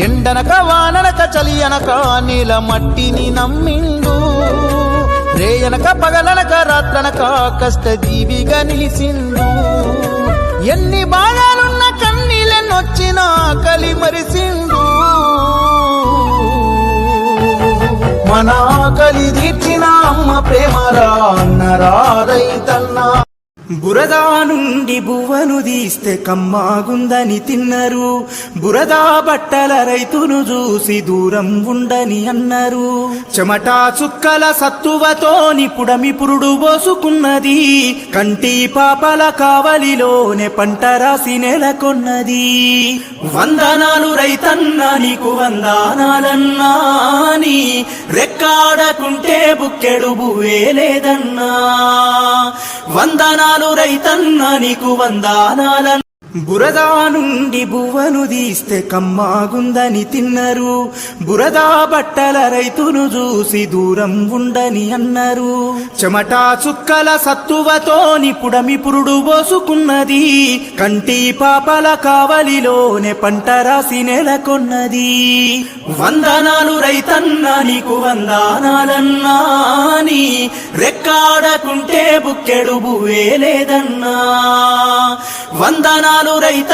ఎండనక వాననక చలి అనక నీల మట్టిని నమ్మిండు రేయనక పగలనక రాత్రనక కష్టజీవిగా నిలిసిండు ఎన్ని బాధలున్న కన్నీళ్ళెన్నొచ్చినా ఆకలి మరిసిండు మన ఆకలి తీర్చిన అమ్మ ప్రేమరా అన్నరా రైతన్నా బురదా నుండి బువ్వను తీస్తే కమ్మాగుందని తిన్నరు బురదా బట్టల రైతును చూసి దూరం ఉండని అన్నారు చెమటా చుక్కల సత్తువతోని పుడమి పురుడు పోసుకున్నది కంటి పాపల కావలిలోనే పంట రాసి నెలకొన్నది వందనాలు రైతన్నా నీకు వందనాలన్నా నీ రెక్కాడకుంటే బుక్కెడు బువ్వే లేదన్నా వందనాలు రైతన్నా నీకు వందనాలన్నా బురదా నుండి బువ్వను తీస్తే కమ్మాగుందని తిన్నరు బురదా బట్టల రైతును చూసి దూరం ఉండని అన్నారు చెమటా చుక్కల సత్తువతోని పుడమి పురుడు పోసుకున్నది కంటి పాపల కావలిలోనే పంట రాసి నెలకొన్నది వందనాలు రైతన్నా నీకు వందనాలన్నా నీ రెక్కాడకుంటే బుక్కెడు బువ్వే లేదన్నా వందనాలు రైతన్నా